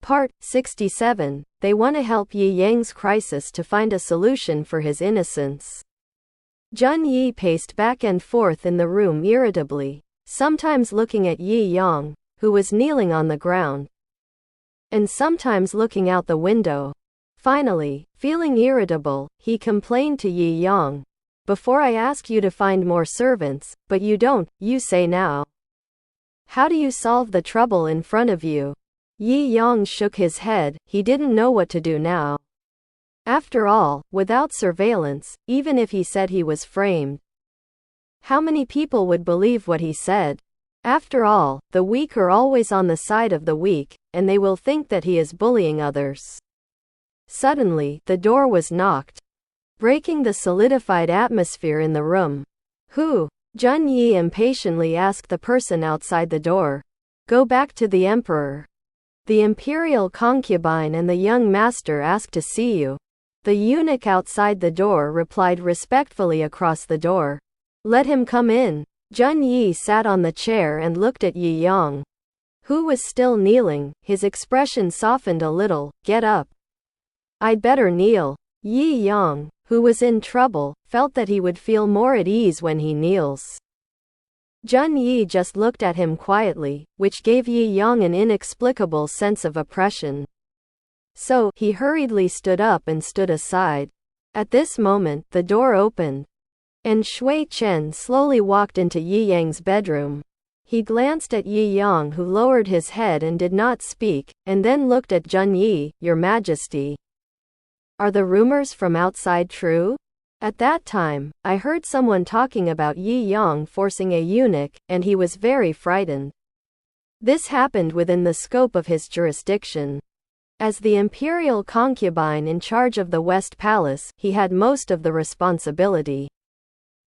Part 67. They want to help Yi Yang's crisis to find a solution for his innocence. Jun Yi paced back and forth in the room irritably, sometimes looking at Yi Yang, who was kneeling on the ground, and sometimes looking out the window. Finally, feeling irritable, he complained to Yi Yang, "Before I ask you to find more servants, but you don't, you say now. How do you solve the trouble in front of you?" Yi Yang shook his head. He didn't know what to do now. After all, without surveillance, even if he said he was framed, how many people would believe what he said? After all, the weak are always on the side of the weak, and they will think that he is bullying others. Suddenly, the door was knocked, breaking the solidified atmosphere in the room. "Who?" Jun Yi impatiently asked the person outside the door. "Go back to the emperor. The imperial concubine and the young master ask to see you." The eunuch outside the door replied respectfully across the door. "Let him come in." Jun Yi sat on the chair and looked at Yi Yang, who was still kneeling. His expression softened a little. "Get up. I'd better kneel." Yi Yang, who was in trouble, felt that he would feel more at ease when he kneels. Jun Yi just looked at him quietly, which gave Yi Yang an inexplicable sense of oppression. So, he hurriedly stood up and stood aside. At this moment, the door opened, and Shui Chen slowly walked into Yi Yang's bedroom. He glanced at Yi Yang, who lowered his head and did not speak, and then looked at Jun Yi. "Your Majesty, are the rumors from outside true? At that time, I heard someone talking about Yi Yang forcing a eunuch, and he was very frightened. This happened within the scope of his jurisdiction. As the imperial concubine in charge of the West Palace, he had most of the responsibility.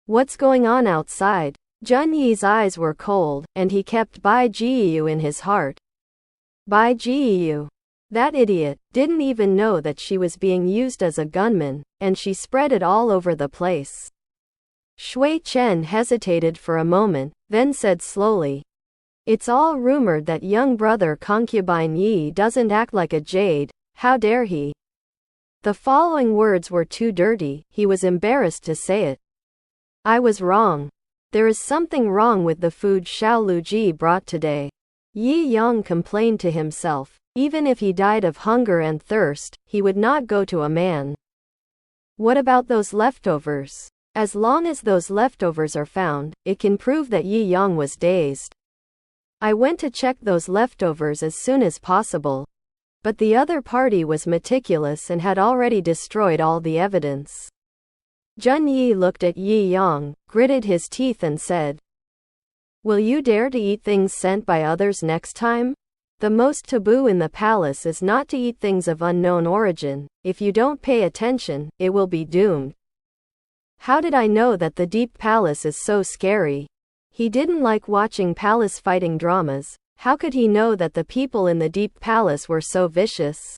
What's going on outside?" Jun Yi's eyes were cold, and he kept Bai Jiyu in his heart. Bai Jiyu, that idiot, didn't even know that she was being used as a gunman, and she spread it all over the place. Shui Chen hesitated for a moment, then said slowly, "It's all rumored that young brother concubine Yi doesn't act like a jade. How dare he?" The following words were too dirty. He was embarrassed to say it. "I was wrong. There is something wrong with the food Xiao Luji brought today." Yi Yang complained to himself. Even if he died of hunger and thirst, he would not go to a man. What about those leftovers? As long as those leftovers are found, it can prove that Yi Yang was dazed. "I went to check those leftovers as soon as possible. But the other party was meticulous and had already destroyed all the evidence." Jun Yi looked at Yi Yang, gritted his teeth and said, "Will you dare to eat things sent by others next time? The most taboo in the palace is not to eat things of unknown origin. If you don't pay attention, it will be doomed." How did I know that the Deep Palace is so scary? He didn't like watching palace fighting dramas. How could he know that the people in the Deep Palace were so vicious?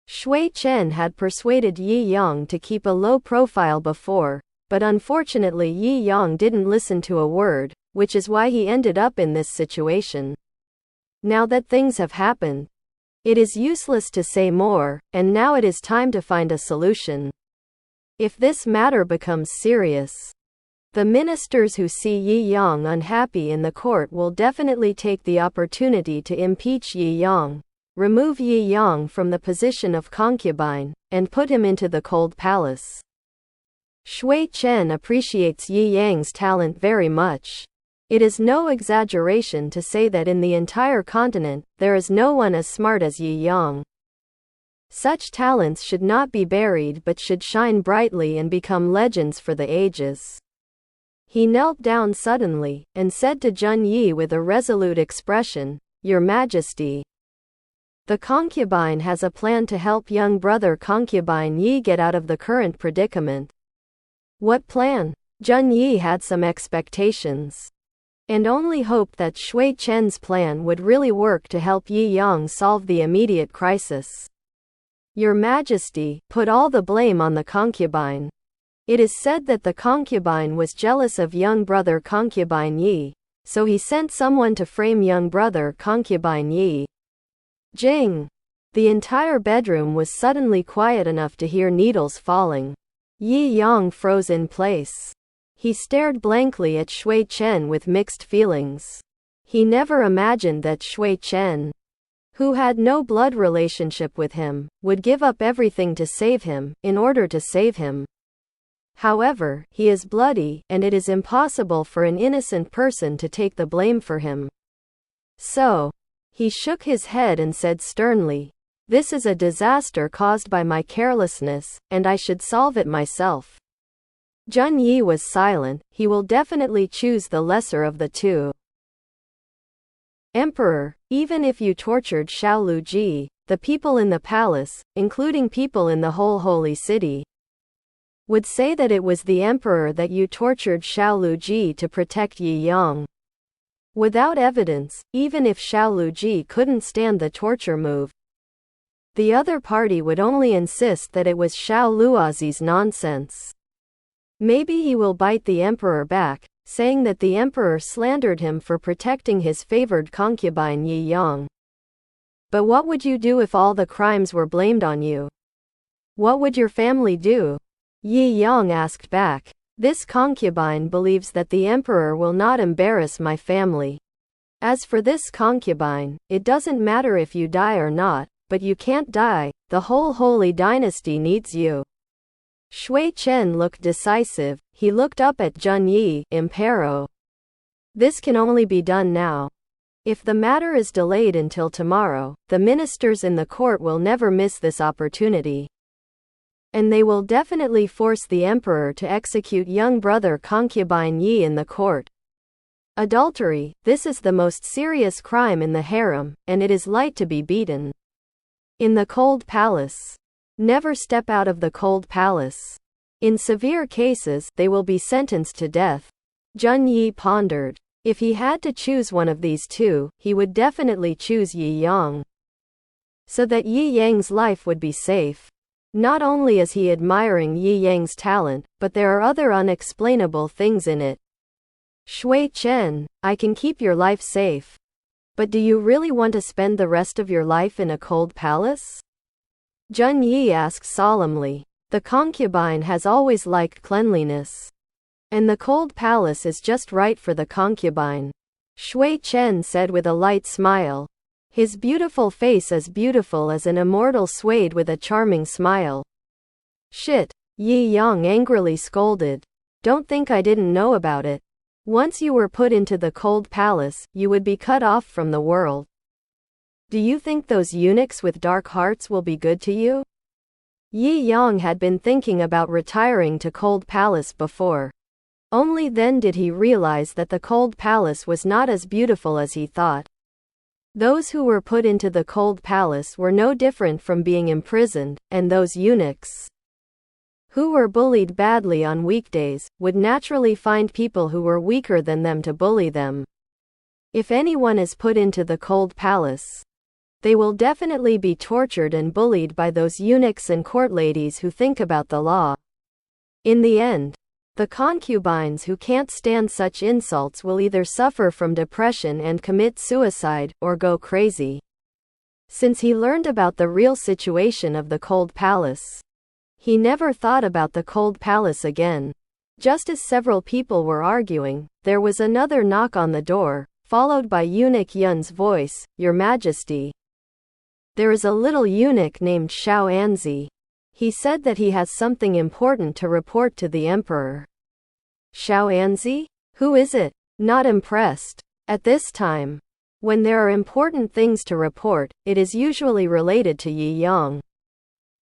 Shui Chen had persuaded Yi Yang to keep a low profile before, but unfortunately Yi Yang didn't listen to a word, which is why he ended up in this situation. Now that things have happened, it is useless to say more, and now it is time to find a solution. If this matter becomes serious, the ministers who see Yi Yang unhappy in the court will definitely take the opportunity to impeach Yi Yang, remove Yi Yang from the position of concubine, and put him into the cold palace. Shui Chen appreciates Yi Yang's talent very much. It is no exaggeration to say that in the entire continent, there is no one as smart as Yi Yang. Such talents should not be buried but should shine brightly and become legends for the ages. He knelt down suddenly, and said to Jun Yi with a resolute expression, "Your Majesty, the concubine has a plan to help young brother concubine Yi get out of the current predicament." What plan? Jun Yi had some expectations, and only hoped that Shui Chen's plan would really work to help Yi Yang solve the immediate crisis. "Your Majesty, put all the blame on the concubine. It is said that the concubine was jealous of young brother concubine Yi, so he sent someone to frame young brother concubine Yi." Jing! The entire bedroom was suddenly quiet enough to hear needles falling. Yi Yang froze in place. He stared blankly at Shui Chen with mixed feelings. He never imagined that Shui Chen, who had no blood relationship with him, would give up everything to save him, in order to save him. However, he is bloody, and it is impossible for an innocent person to take the blame for him. So, he shook his head and said sternly, "This is a disaster caused by my carelessness, and I should solve it myself." Zheng Yi was silent. He will definitely choose the lesser of the two. Emperor, even if you tortured Xiao Luji, the people in the palace, including people in the whole holy city, would say that it was the emperor that you tortured Xiao Luji to protect Yi Yang. Without evidence, even if Xiao Luji couldn't stand the torture move, the other party would only insist that it was Xiao Luozi's nonsense. Maybe he will bite the emperor back, saying that the emperor slandered him for protecting his favored concubine Yi Yang. But what would you do if all the crimes were blamed on you? What would your family do? Yi Yang asked back. This concubine believes that the emperor will not embarrass my family. As for this concubine, it doesn't matter if you die or not, but you can't die. The whole Holy Dynasty needs you. Shui Chen looked decisive. He looked up at Zheng Yi, Impero. This can only be done now. If the matter is delayed until tomorrow, the ministers in the court will never miss this opportunity. And they will definitely force the emperor to execute young brother concubine Yi in the court. Adultery, this is the most serious crime in the harem, and it is light to be beaten. In the cold palace. Never step out of the cold palace. In severe cases, they will be sentenced to death. Zheng Yi pondered. If he had to choose one of these two, he would definitely choose Yi Yang. So that Yi Yang's life would be safe. Not only is he admiring Yi Yang's talent, but there are other unexplainable things in it. Shui Chen, I can keep your life safe. But do you really want to spend the rest of your life in a cold palace? Zheng Yi asked solemnly. The concubine has always liked cleanliness. And the cold palace is just right for the concubine. Shui Chen said with a light smile. His beautiful face as beautiful as an immortal swayed with a charming smile. Shit, Yi Yang angrily scolded. Don't think I didn't know about it. Once you were put into the cold palace, you would be cut off from the world. Do you think those eunuchs with dark hearts will be good to you? Yi Yang had been thinking about retiring to Cold Palace before. Only then did he realize that the Cold Palace was not as beautiful as he thought. Those who were put into the Cold Palace were no different from being imprisoned, and those eunuchs, who were bullied badly on weekdays, would naturally find people who were weaker than them to bully them. If anyone is put into the Cold Palace, they will definitely be tortured and bullied by those eunuchs and court ladies who think about the law. In the end, the concubines who can't stand such insults will either suffer from depression and commit suicide, or go crazy. Since he learned about the real situation of the Cold Palace, he never thought about the Cold Palace again. Just as several people were arguing, there was another knock on the door, followed by Eunuch Yun's voice, "Your Majesty. There is a little eunuch named Xiao Anzi. He said that he has something important to report to the emperor." Xiao Anzi? Who is it? Not impressed. At this time, when there are important things to report, it is usually related to Yi Yang.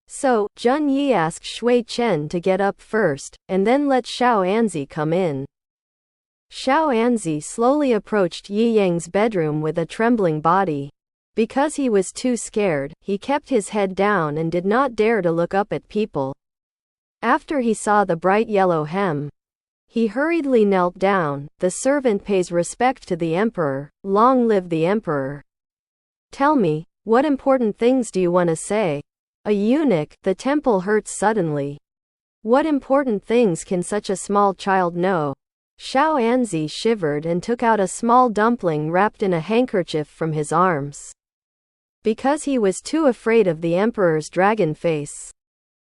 So, Zheng Yi asked Shui Chen to get up first, and then let Xiao Anzi come in. Xiao Anzi slowly approached Yi Yang's bedroom with a trembling body. Because he was too scared, he kept his head down and did not dare to look up at people. After he saw the bright yellow hem, he hurriedly knelt down. The servant pays respect to the emperor. Long live the emperor. Tell me, what important things do you want to say? A eunuch, the temple hurts suddenly. What important things can such a small child know? Xiao Anzi shivered and took out a small dumpling wrapped in a handkerchief from his arms. because he was too afraid of the emperor's dragon face.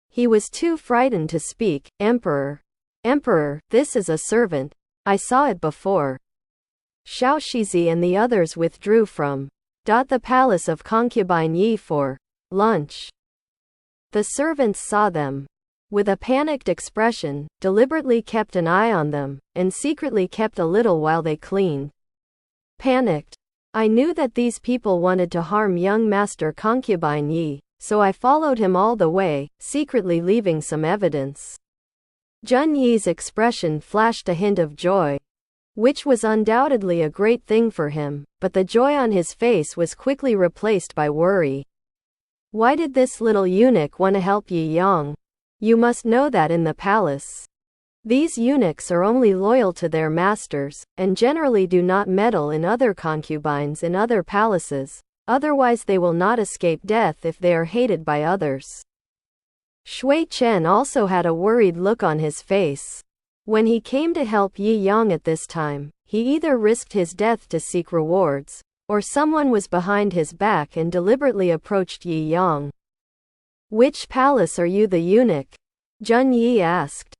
He was too frightened to speak. Emperor. Emperor, this is a servant. I saw it before. Xiao Shizi and the others withdrew from the palace of concubine Yi for lunch. The servants saw them. With a panicked expression, deliberately kept an eye on them, and secretly kept a little while they cleaned. Panicked. I knew that these people wanted to harm young master concubine Yi, so I followed him all the way, secretly leaving some evidence. Zhen Yi's expression flashed a hint of joy, which was undoubtedly a great thing for him, but the joy on his face was quickly replaced by worry. Why did this little eunuch want to help Yi Yang? You must know that in the palace, these eunuchs are only loyal to their masters, and generally do not meddle in other concubines in other palaces, otherwise they will not escape death if they are hated by others. Shui Chen also had a worried look on his face. When he came to help Yi Yang at this time, he either risked his death to seek rewards, or someone was behind his back and deliberately approached Yi Yang. Which palace are you, the eunuch? Zhen Yi asked.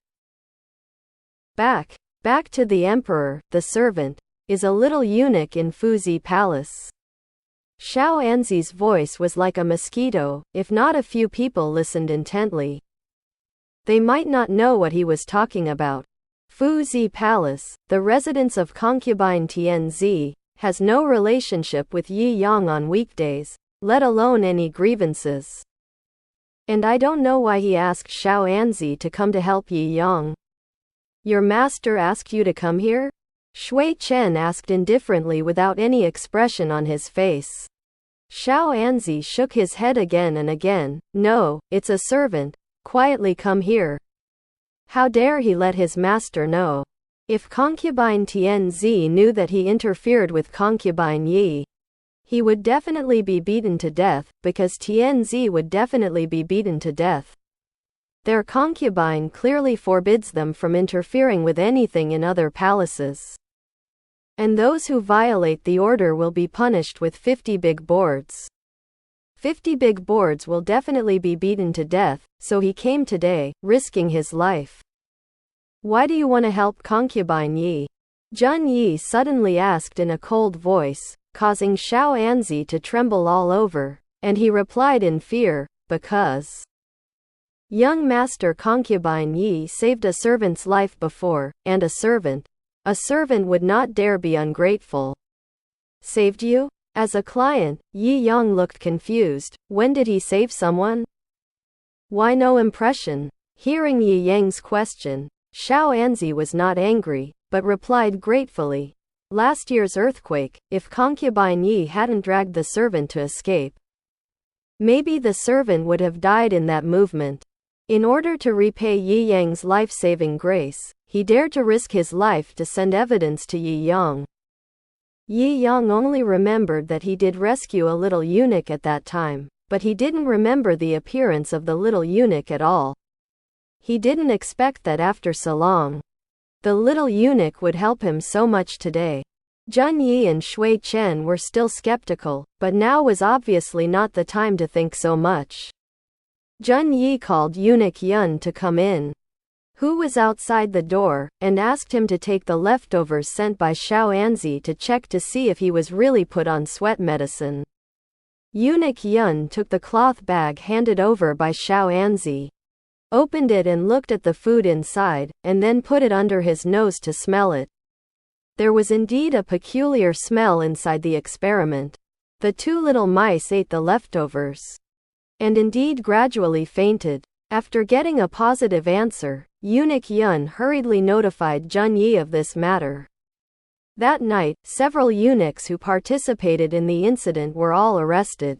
Back to the emperor, the servant, is a little eunuch in Fuzi Palace. Xiao Anzi's voice was like a mosquito, if not a few people listened intently. They might not know what he was talking about. Fuzi Palace, the residence of concubine Tianzi, has no relationship with Yi Yang on weekdays, let alone any grievances. And I don't know why he asked Xiao Anzi to come to help Yi Yang. Your master asked you to come here? Shui Chen asked indifferently without any expression on his face. Xiao Anzi shook his head again and again. No, it's a servant. Quietly come here. How dare he let his master know? If concubine Tianzi knew that he interfered with concubine Yi, he would definitely be beaten to death, because Tianzi would definitely be beaten to death. Their concubine clearly forbids them from interfering with anything in other palaces. And those who violate the order will be punished with 50 big boards. 50 big boards will definitely be beaten to death, so he came today, risking his life. Why do you want to help concubine Yi? Zhen Yi suddenly asked in a cold voice, causing Xiao Anzi to tremble all over, and he replied in fear, because young master concubine Yi saved a servant's life before, and a servant would not dare be ungrateful. Saved you? As a client, Yi Yang looked confused. When did he save someone? Why no impression? Hearing Yi Yang's question, Xiao Anzi was not angry, but replied gratefully. Last year's earthquake, if concubine Yi hadn't dragged the servant to escape, maybe the servant would have died in that movement. In order to repay Yi Yang's life-saving grace, he dared to risk his life to send evidence to Yi Yang. Yi Yang only remembered that he did rescue a little eunuch at that time, but he didn't remember the appearance of the little eunuch at all. He didn't expect that after so long, the little eunuch would help him so much today. Zhen Yi and Shui Chen were still skeptical, but now was obviously not the time to think so much. Zhen Yi called eunuch Yun to come in, who was outside the door, and asked him to take the leftovers sent by Xiao Anzi to check to see if he was really put on sweat medicine. Eunuch Yun took the cloth bag handed over by Xiao Anzi, opened it and looked at the food inside, and then put it under his nose to smell it. There was indeed a peculiar smell inside the experiment. The two little mice ate the leftovers, and indeed gradually fainted. After getting a positive answer, eunuch Yun hurriedly notified Zhen Yi of this matter. That night, several eunuchs who participated in the incident were all arrested,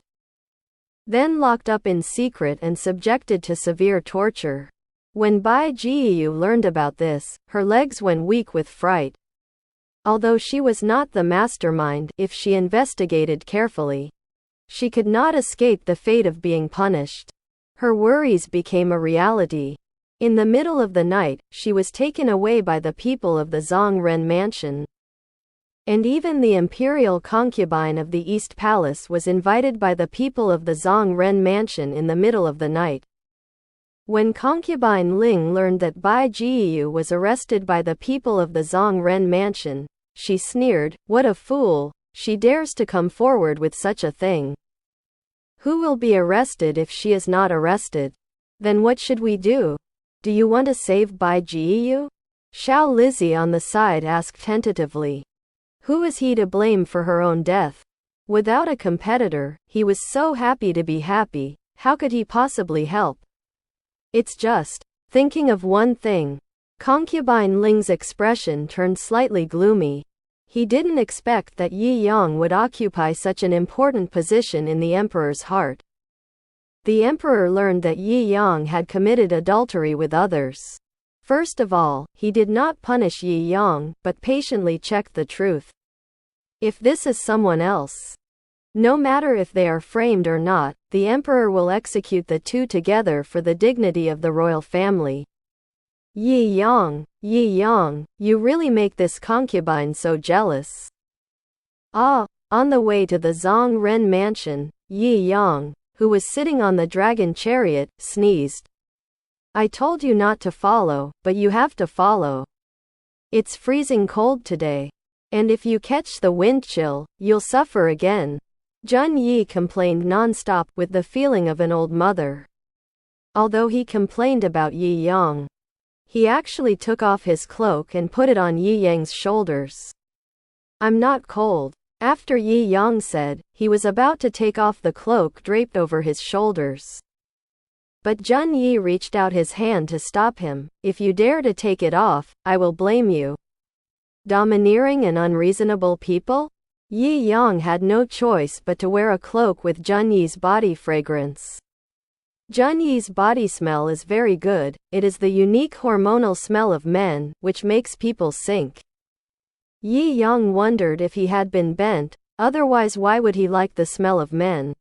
then locked up in secret and subjected to severe torture. When Bai Jiyu learned about this, her legs went weak with fright. Although she was not the mastermind, if she investigated carefully, she could not escape the fate of being punished. Her worries became a reality. In the middle of the night, she was taken away by the people of the Zhongren mansion And even the imperial concubine of the East Palace was invited by the people of the Zhongren mansion in the middle of the night. When concubine Ling learned that Bai Jiyu was arrested by the people of the Zhongren mansion, she sneered, "What a fool, she dares to come forward with such a thing. Who will be arrested if she is not arrested? Then what should we do? Do you want to save Bai Jiyu?" Xiao Lizzie on the side asked tentatively. Who is he to blame for her own death? Without a competitor, he was so happy to be happy, how could he possibly help? It's just thinking of one thing. Concubine Ling's expression turned slightly gloomy. He didn't expect that Yi Yang would occupy such an important position in the emperor's heart. The emperor learned that Yi Yang had committed adultery with others. First of all, he did not punish Yi Yang, but patiently checked the truth. If this is someone else, no matter if they are framed or not, the emperor will execute the two together for the dignity of the royal family. Yi Yang, you really make this concubine so jealous. On the way to the Zhongren mansion, Yi Yang, who was sitting on the dragon chariot, sneezed. I told you not to follow, but you have to follow. It's freezing cold today. And if you catch the wind chill, you'll suffer again. Jun Yi complained non-stop with the feeling of an old mother. Although he complained about Yi Yang, he actually took off his cloak and put it on Yi Yang's shoulders. I'm not cold. After Yi Yang said, he was about to take off the cloak draped over his shoulders. But Jun Yi reached out his hand to stop him. If you dare to take it off, I will blame you. Domineering and unreasonable people? Yi Yang had no choice but to wear a cloak with Jun Yi's body fragrance. Jun Yi's body smell is very good. It is the unique hormonal smell of men, which makes people sink. Yi Yang wondered if he had been bent, otherwise why would he like the smell of men?